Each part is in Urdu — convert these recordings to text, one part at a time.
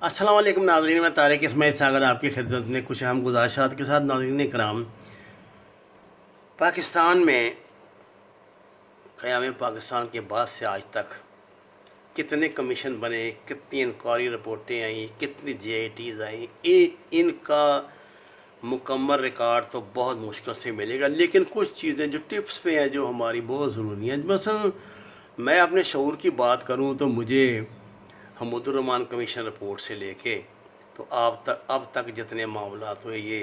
السلام علیکم ناظرین، میں طارق اسماعیل ساگر آپ کی خدمت میں کچھ اہم گزارشات کے ساتھ. ناظرین کرام، پاکستان میں قیام پاکستان کے بعد سے آج تک کتنے کمیشن بنے، کتنی انکوائری رپورٹیں آئیں، کتنی جے آئی ٹیز آئیں، ان کا مکمل ریکارڈ تو بہت مشکل سے ملے گا. لیکن کچھ چیزیں جو ٹپس پہ ہیں جو ہماری بہت ضروری ہیں. مثلا میں اپنے شعور کی بات کروں تو مجھے حمود الرحمن کمیشن رپورٹ سے لے کے تو اب تک جتنے معاملات ہوئے، یہ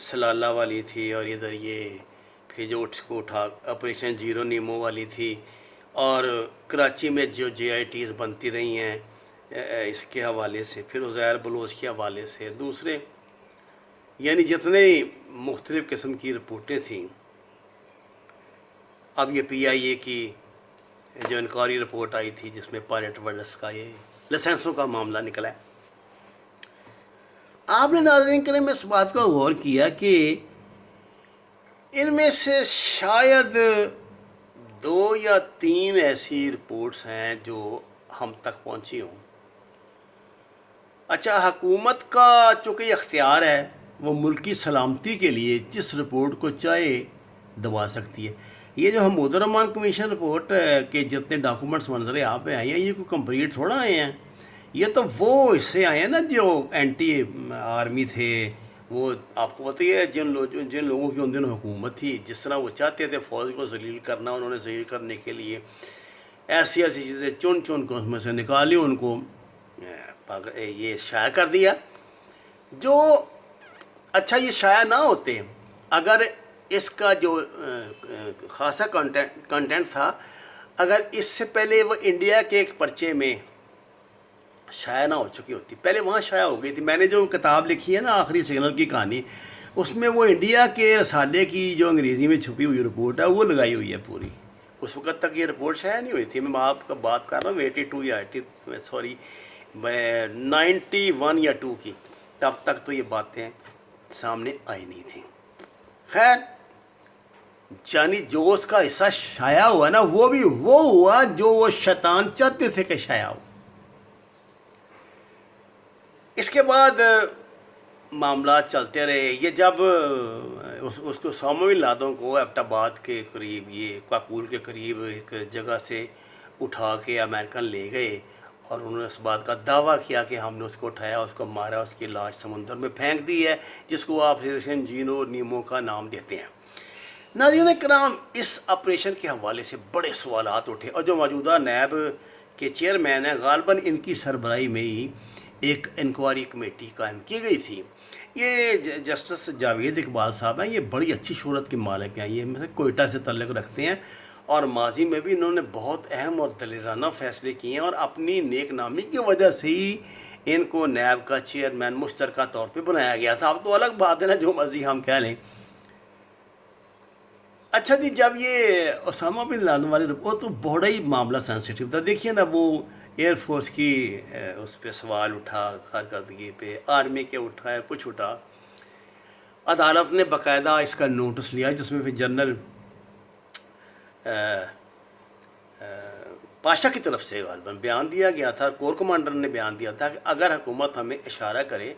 سلالہ والی تھی، اور ادھر یہ پھر جو اس کو اٹھا آپریشن زیرو نیمو والی تھی، اور کراچی میں جو جے آئی ٹیز بنتی رہی ہیں اس کے حوالے سے، پھر عزیر بلوچ کے حوالے سے، دوسرے یعنی جتنے مختلف قسم کی رپورٹیں تھیں. اب یہ پی آئی اے کی جو انکوائری رپورٹ آئی تھی جس میں پائلٹ ورلڈس کا یہ لائسنسوں کا معاملہ نکلا ہے. آپ نے ناظرین کریم اس بات کا غور کیا کہ ان میں سے شاید 2 یا 3 ایسی رپورٹس ہیں جو ہم تک پہنچی ہوں. اچھا، حکومت کا چونکہ یہ اختیار ہے، وہ ملک کی سلامتی کے لیے جس رپورٹ کو چاہے دبا سکتی ہے. یہ جو حمود الرحمن کمیشن رپورٹ کے جتنے ڈاکومنٹس منظر آپ پہ آئے ہیں، یہ کوئی کمپلیٹ تھوڑا آئے ہیں. یہ تو وہ اس سے آئے ہیں نا جو اینٹی آرمی تھے. وہ آپ کو پتہ ہی ہے جن لوگوں کی ان دنوں حکومت تھی، جس طرح وہ چاہتے تھے فوج کو ذلیل کرنا، انہوں نے ذلیل کرنے کے لیے ایسی چیزیں چن کو اس میں سے نکالی، ان کو یہ شائع کر دیا. جو اچھا یہ شائع نہ ہوتے اگر اس کا جو خاصا کنٹینٹ تھا، اگر اس سے پہلے وہ انڈیا کے ایک پرچے میں شائع نہ ہو چکی ہوتی، پہلے وہاں شائع ہو گئی تھی. میں نے جو کتاب لکھی ہے نا آخری سگنل کی کہانی، اس میں وہ انڈیا کے رسالے کی جو انگریزی میں چھپی ہوئی رپورٹ ہے وہ لگائی ہوئی ہے پوری. اس وقت تک یہ رپورٹ شائع نہیں ہوئی تھی. میں آپ کا بات کر رہا ہوں 82 یا 91 یا 2 کی. تب تک تو یہ باتیں سامنے آئی نہیں تھیں. خیر، یعنی جو اس کا حصہ شائع ہوا نا، وہ بھی وہ ہوا جو وہ شیطان چاہتے تھے کہ شائع ہو. اس کے بعد معاملات چلتے رہے. یہ جب اس کو اسامہ بن لادن کو ایبٹ آباد کے قریب، یہ کاکول کے قریب ایک جگہ سے اٹھا کے امریکن لے گئے، اور انہوں نے اس بات کا دعویٰ کیا کہ ہم نے اس کو اٹھایا، اس کو مارا، اس کی لاش سمندر میں پھینک دی ہے، جس کو آپ آپریشن زیرو نیمو کا نام دیتے ہیں. ناظرین کرام، اس آپریشن کے حوالے سے بڑے سوالات اٹھے، اور جو موجودہ نیب کے چیئرمین ہیں، غالباً ان کی سربراہی میں ہی ایک انکوائری کمیٹی قائم کی گئی تھی. یہ جسٹس جاوید اقبال صاحب ہیں، یہ بڑی اچھی شہرت کے مالک ہیں. یہ مثلا کوئٹہ سے تعلق رکھتے ہیں، اور ماضی میں بھی انہوں نے بہت اہم اور دلیرانہ فیصلے کیے ہیں، اور اپنی نیک نامی کی وجہ سے ہی ان کو نیب کا چیئرمین مشترکہ طور پہ بنایا گیا تھا. اب تو الگ بات ہے نا، جو مرضی ہم کہہ لیں. اچھا جی، جب یہ اسامہ بن لادن والی رپورٹ، تو بڑا ہی معاملہ سینسیٹیو تھا. دیکھیے نا، وہ ایئر فورس کی اس پہ سوال اٹھا، کارکردگی پہ آرمی کے اٹھائے، کچھ اٹھا. عدالت نے باقاعدہ اس کا نوٹس لیا، جس میں پھر جنرل پاشا کی طرف سے غالباً بیان دیا گیا تھا، کور کمانڈر نے بیان دیا تھا کہ اگر حکومت ہمیں اشارہ کرے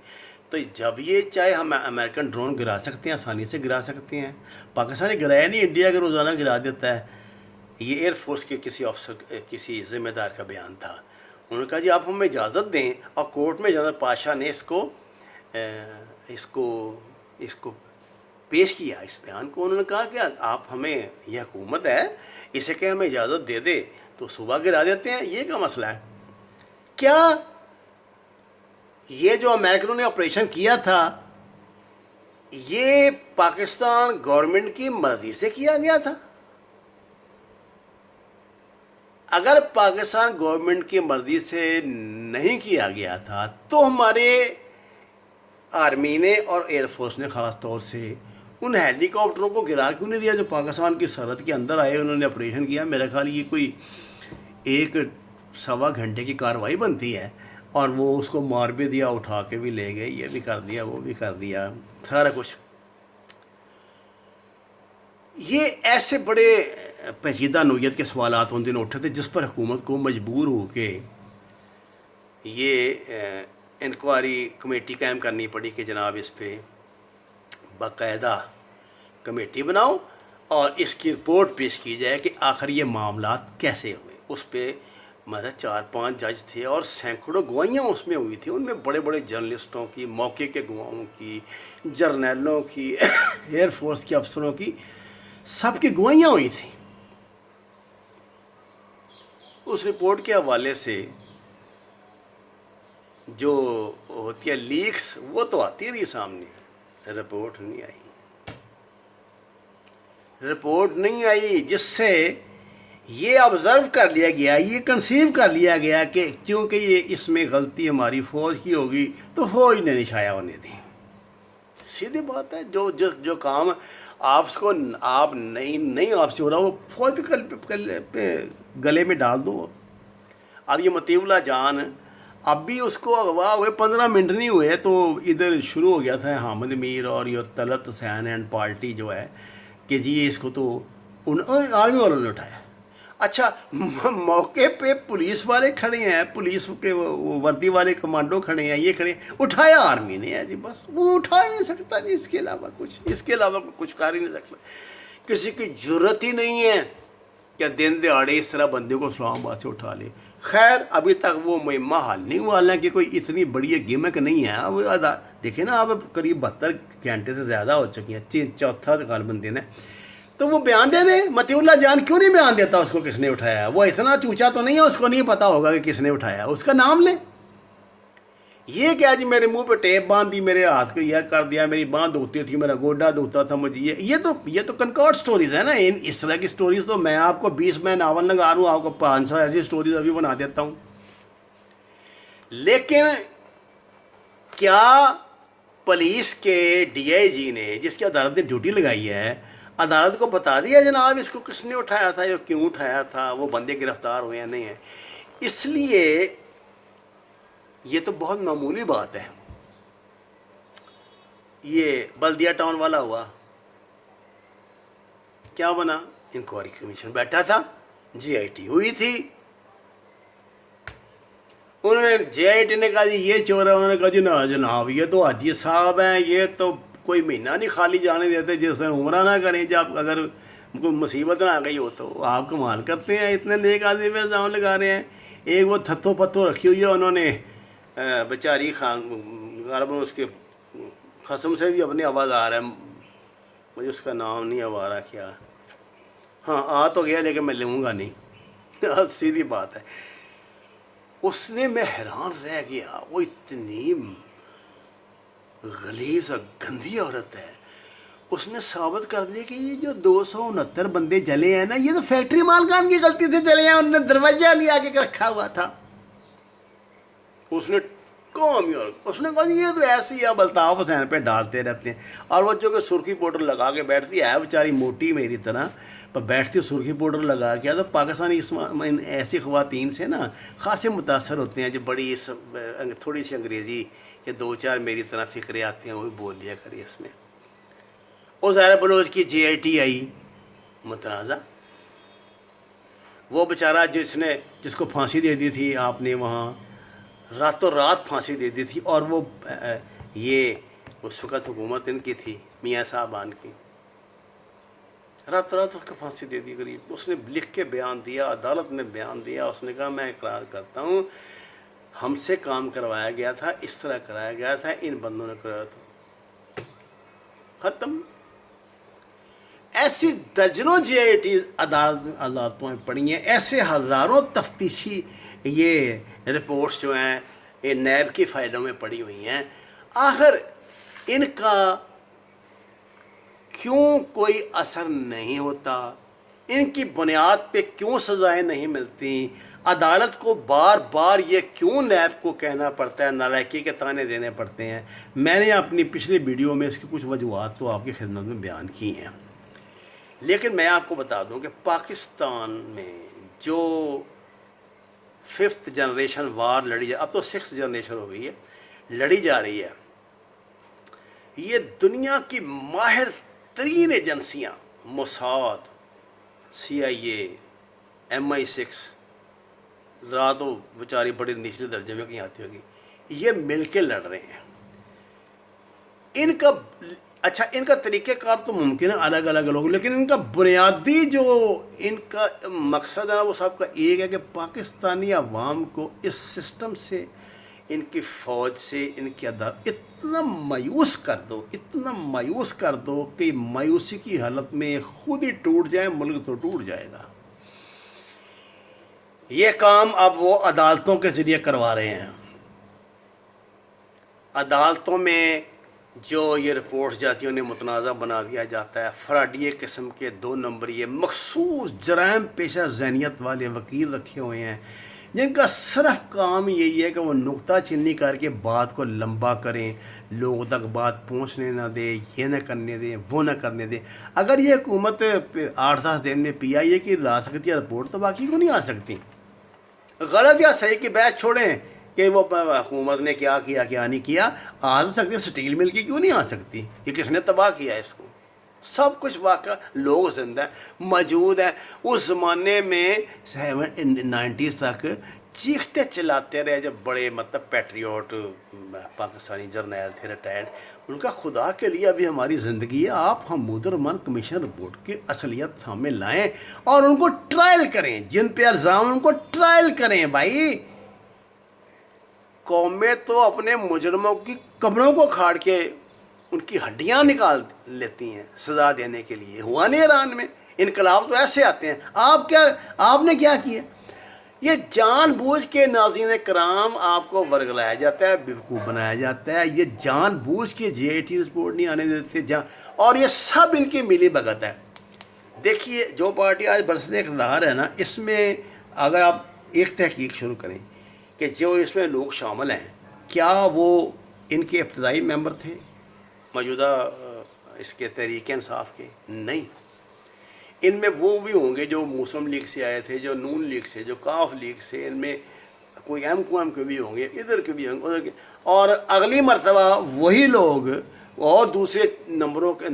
تو جب یہ چاہے ہم امریکن ڈرون گرا سکتے ہیں، آسانی سے گرا سکتے ہیں. پاکستانی گرایا نہیں، انڈیا کا روزانہ گرا دیتا ہے. یہ ایئر فورس کے کسی افسر، کسی ذمہ دار کا بیان تھا. انہوں نے کہا جی آپ ہمیں اجازت دیں، اور کورٹ میں جنرل پاشا نے اس کو پیش کیا، اس بیان کو. انہوں نے کہا کہ آپ ہمیں، یہ حکومت ہے، اسے کہ ہمیں اجازت دے دے تو صبح گرا دیتے ہیں. یہ کیا مسئلہ ہے؟ کیا یہ جو امریکنوں نے آپریشن کیا تھا، یہ پاکستان گورنمنٹ کی مرضی سے کیا گیا تھا؟ اگر پاکستان گورنمنٹ کی مرضی سے نہیں کیا گیا تھا تو ہمارے آرمی نے اور ایئر فورس نے خاص طور سے ان ہیلی کاپٹروں کو گرا کیوں نہیں دیا جو پاکستان کی سرحد کے اندر آئے، انہوں نے آپریشن کیا؟ میرا خیال یہ کوئی 1-1.25 گھنٹے کی کارروائی بنتی ہے، اور وہ اس کو مار بھی دیا، اٹھا کے بھی لے گئے، یہ بھی کر دیا، وہ بھی کر دیا، سارا کچھ. یہ ایسے بڑے پیچیدہ نوعیت کے سوالات ان دن اٹھے تھے، جس پر حکومت کو مجبور ہو کے یہ انکوائری کمیٹی قائم کرنی پڑی کہ جناب اس پہ باقاعدہ کمیٹی بناؤ اور اس کی رپورٹ پیش کی جائے کہ آخر یہ معاملات کیسے ہوئے. اس پہ مطلب 4-5 جج تھے اور سینکڑوں گواہیاں اس میں ہوئی تھیں. ان میں بڑے بڑے جرنلسٹوں کی، موقع کے گواہوں کی، جرنیلوں کی، ایئر فورس کے افسروں کی، سب کی گواہیاں ہوئی تھیں. اس رپورٹ کے حوالے سے جو ہوتی ہے لیکس وہ تو آتی رہی سامنے، رپورٹ نہیں آئی. رپورٹ نہیں آئی جس سے یہ آبزرو کر لیا گیا، یہ کنسیو کر لیا گیا کہ چونکہ یہ اس میں غلطی ہماری فوج کی ہوگی تو فوج نے نہیں شائع ہونے دی. سیدھی بات ہے. جو کام آپ نہیں آپ سے ہو رہا وہ فوج پہ گلے میں ڈال دو. اب یہ مطیع اللہ جان اب بھی اس کو اغوا ہوئے 15 منٹ نہیں ہوئے تو ادھر شروع ہو گیا تھا حامد میر اور یہ طلعت حسین اینڈ پارٹی جو ہے کہ جی اس کو تو آرمی والوں نے اٹھایا. اچھا موقع پہ پولیس والے کھڑے ہیں، پولیس کے وردی والے کمانڈو کھڑے ہیں، یہ کھڑے ہیں، اٹھایا آرمی نے ہے جی. بس وہ اٹھا ہی نہیں سکتا جی، اس کے علاوہ کچھ کر ہی نہیں سکتا. کسی کی جرت ہی نہیں ہے کہ دن دہاڑے اس طرح بندے کو اسلام آباد سے اٹھا لے. خیر ابھی تک وہ مہمہ حل نہیں ہوا، حالانکہ کوئی اتنی بڑی گیمک نہیں ہے. اب دیکھیں نا، اب قریب 72 گھنٹے سے زیادہ ہو چکی ہیں، چوتھا غالباً دن ہے. تو وہ بیان دے دیں. مطیع اللہ جان کیوں نہیں بیان دیتا اس کو کس نے اٹھایا؟ وہ اتنا چوچا تو نہیں ہے اس کو نہیں پتا ہوگا کہ کس نے اٹھایا. اس کا نام لیں. یہ کیا جی میرے منہ پہ ٹیپ باندھ دی، میرے ہاتھ کو یہ کر دیا، میری باں دکھتی تھی، میرا گوڈا دکھتا تھا مجھے. یہ تو کنکارڈ سٹوریز ہیں نا. اس طرح کی سٹوریز تو میں آپ کو 20 میں ناول لگا رہا ہوں، آپ کو 500 ایسی سٹوریز ابھی بنا دیتا ہوں. لیکن کیا پولیس کے ڈی آئی جی نے، جس کی عدالت نے ڈیوٹی لگائی ہے، عدالت کو بتا دیا جناب اس کو کس نے اٹھایا تھا یا کیوں اٹھایا تھا، وہ بندے گرفتار ہوئے یا نہیں ہیں؟ اس لیے یہ تو بہت معمولی بات ہے. یہ بلدیہ ٹاؤن والا ہوا، کیا بنا؟ انکوائری کمیشن بیٹھا تھا، جی آئی ٹی ہوئی تھی. انہوں نے جے آئی ٹی نے کہا جی یہ چور ہے. انہوں نے کہا جی نا جناب یہ تو حاجی صاحب ہیں، یہ تو کوئی مہینہ نہیں خالی جانے دیتے، جس دن عمرہ نہ کریں. جب اگر کوئی مصیبت نہ آ گئی ہو تو آپ کمال کرتے ہیں، اتنے نیک آدمی پہ الزام لگا رہے ہیں. ایک وہ تھتو پتو رکھی ہوئی ہے انہوں نے، بیچاری غالباً اس کے قسم سے بھی اپنی آواز آ رہا ہے، مجھے اس کا نام نہیں اب آ رہا. کیا ہاں آ تو گیا لیکن میں لوں گا نہیں. سیدھی بات ہے. اس نے، میں حیران رہ گیا، وہ اتنی غلیظ اور گندی عورت ہے. اس نے ثابت کر دیا کہ یہ جو 269 بندے جلے ہیں نا، یہ تو فیکٹری مالکان کی غلطی سے جلے ہیں، انہوں نے دروازہ لیا کے رکھا ہوا تھا. اس نے کہا جی یہ تو ایسی ہے، الطاف حسین پہ ڈالتے رہتے ہیں. اور وہ جو کہ سرخی پاؤڈر لگا کے بیٹھتی ہے بیچاری، موٹی میری طرح پر بیٹھتی سرخی پاؤڈر لگا کے. تو پاکستانی ایسی خواتین سے نا خاصے متاثر ہوتے ہیں جو بڑی تھوڑی سی انگریزی کہ 2-4 میری طرح فکرے آتے ہیں، وہ بھی بول لیا کرے اس میں. اور زہرا بلوچ کی جے آئی ٹی آئی متنازع. وہ بیچارہ جس کو پھانسی دے دی تھی آپ نے، وہاں راتوں رات پھانسی دے دی تھی. اور وہ یہ اس وقت حکومت ان کی تھی، میاں صاحبان کی، رات رات اس کو پھانسی دے دی قریب. اس نے لکھ کے بیان دیا، عدالت میں بیان دیا. اس نے کہا میں اقرار کرتا ہوں ہم سے کام کروایا گیا تھا، اس طرح کرایا گیا تھا، ان بندوں نے کرایا تھا. ختم. ایسی درجنوں جے آئی ٹی عدالتوں میں پڑی ہیں، ایسے ہزاروں تفتیشی یہ رپورٹس جو ہیں یہ نیب کی فائلوں میں پڑی ہوئی ہیں. آخر ان کا کیوں کوئی اثر نہیں ہوتا؟ ان کی بنیاد پہ کیوں سزائیں نہیں ملتی؟ عدالت کو بار بار یہ کیوں نیب کو کہنا پڑتا ہے، نالائکی کے طعنے دینے پڑتے ہیں؟ میں نے اپنی پچھلی ویڈیو میں اس کی کچھ وجوہات تو آپ کی خدمت میں بیان کی ہیں. لیکن میں آپ کو بتا دوں کہ پاکستان میں جو 5th جنریشن وار لڑی جا، اب تو 6th جنریشن ہو گئی ہے، لڑی جا رہی ہے. یہ دنیا کی ماہر ترین ایجنسیاں، موساد، CIA، MI6، رات تو بیچاری بڑے نچلے درجے میں کہیں آتی ہوگی، یہ مل کے لڑ رہے ہیں۔ ان کا اچھا ان کا طریقہ کار تو ممکن ہے الگ الگ لوگ، لیکن ان کا بنیادی جو ان کا مقصد ہے نا وہ سب کا ایک ہے کہ پاکستانی عوام کو اس سسٹم سے، ان کی فوج سے، ان کی عدالت اتنا مایوس کر دو، اتنا مایوس کر دو کہ مایوسی کی حالت میں خود ہی ٹوٹ جائے، ملک تو ٹوٹ جائے گا۔ یہ کام اب وہ عدالتوں کے ذریعے کروا رہے ہیں۔ عدالتوں میں جو یہ رپورٹس جاتی ہیں انہیں متنازع بنا دیا جاتا ہے۔ فراڈیے قسم کے 2 نمبری مخصوص جرائم پیشہ ذہنیت والے وکیل رکھے ہوئے ہیں، جن کا صرف کام یہی ہے کہ وہ نکتہ چینی کر کے بات کو لمبا کریں، لوگوں تک بات پہنچنے نہ دیں، یہ نہ کرنے دیں، وہ نہ کرنے دیں۔ اگر یہ حکومت 8-10 دن میں پی آئی اے کی لا سکتی ہے رپورٹ، تو باقی کو نہیں آ سکتی۔ غلط یا صحیح کی بحث چھوڑیں کہ وہ حکومت نے کیا کیا کیا نہیں کیا، آ سکتی ہے سٹیل مل کی، کیوں نہیں آ سکتی؟ یہ کس نے تباہ کیا ہے اس کو؟ سب کچھ واقعہ لوگ زندہ ہیں، موجود ہیں۔ اس زمانے میں 90s تک چیختے چلاتے رہے جب بڑے مطلب پیٹریوٹ پاکستانی جرنیل تھے ریٹائرڈ، ان کا خدا کے لیے ابھی ہماری زندگی ہے، آپ حمود الرحمان کمیشن رپورٹ کی اصلیت سامنے لائیں اور ان کو ٹرائل کریں، جن پہ الزام ان کو ٹرائل کریں۔ بھائی قومیں تو اپنے مجرموں کی قبروں کو کھاڑ کے ان کی ہڈیاں نکال لیتی ہیں سزا دینے کے لیے۔ ہوا نہیں ایران میں؟ انقلاب تو ایسے آتے ہیں۔ آپ نے کیا کیا؟ یہ جان بوجھ کے ناظرین کرام آپ کو ورگلایا جاتا ہے، بیوقوف بنایا جاتا ہے۔ یہ جان بوجھ کے جے آئی ٹی رپورٹ نہیں آنے دیتے، اور یہ سب ان کی ملی بھگت ہے۔ دیکھیے جو پارٹی آج برسر اقتدار ہے نا، اس میں اگر آپ ایک تحقیق شروع کریں کہ جو اس میں لوگ شامل ہیں، کیا وہ ان کے ابتدائی ممبر تھے موجودہ اس کے تحریک انصاف کے؟ نہیں۔ ان میں وہ بھی ہوں گے جو مسلم لیگ سے آئے تھے، جو نون لیگ سے، جو کاف لیگ سے، ان میں کوئی ایم کو ایم کے بھی ہوں گے، ادھر کے بھی ہوں گے، ادھر کے، اور اگلی مرتبہ وہی لوگ اور دوسرے نمبروں کے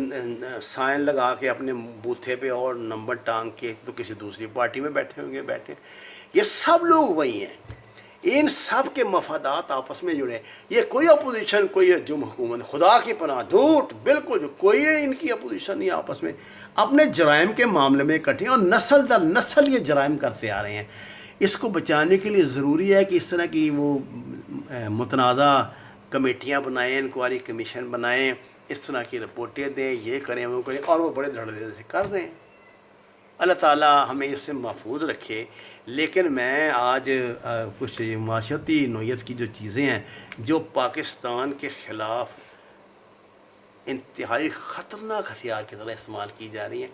سائن لگا کے اپنے بوتھے پہ اور نمبر ٹانگ کے تو کسی دوسری پارٹی میں بیٹھے ہوں گے۔ یہ سب لوگ وہی ہیں، ان سب کے مفادات آپس میں جڑے ہیں۔ یہ کوئی اپوزیشن، کوئی جم حکومت، خدا کی پناہ جھوٹ، بالکل جو کوئی ان کی اپوزیشن نہیں، آپس میں اپنے جرائم کے معاملے میں اکٹھے ہیں اور نسل در نسل یہ جرائم کرتے آ رہے ہیں۔ اس کو بچانے کے لیے ضروری ہے کہ اس طرح کی وہ متنازع کمیٹیاں بنائیں، انکوائری کمیشن بنائیں، اس طرح کی رپورٹیں دیں، یہ کریں وہ کریں، اور وہ بڑے دھڑلے سے کر رہے ہیں۔ اللہ تعالیٰ ہمیں اس سے محفوظ رکھے۔ لیکن میں آج کچھ معاشرتی نوعیت کی جو چیزیں ہیں جو پاکستان کے خلاف انتہائی خطرناک ہتھیار کی طرح استعمال کی جا رہی ہیں،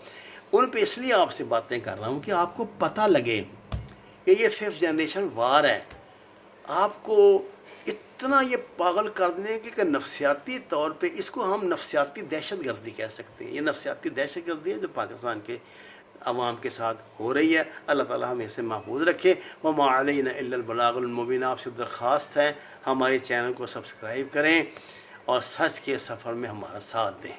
ان پہ اس لیے آپ سے باتیں کر رہا ہوں کہ آپ کو پتہ لگے کہ یہ 5th جنریشن وار ہے۔ آپ کو اتنا یہ پاگل کر دیں کہ نفسیاتی طور پہ اس کو ہم نفسیاتی دہشت گردی کہہ سکتے ہیں۔ یہ نفسیاتی دہشت گردی ہے جو پاکستان کے عوام کے ساتھ ہو رہی ہے۔ اللہ تعالیٰ ہمیں اسے محفوظ رکھے۔ وما علینا الا البلاغ المبین۔ آپ سے درخواست ہے ہمارے چینل کو سبسکرائب کریں اور سچ کے سفر میں ہمارا ساتھ دیں۔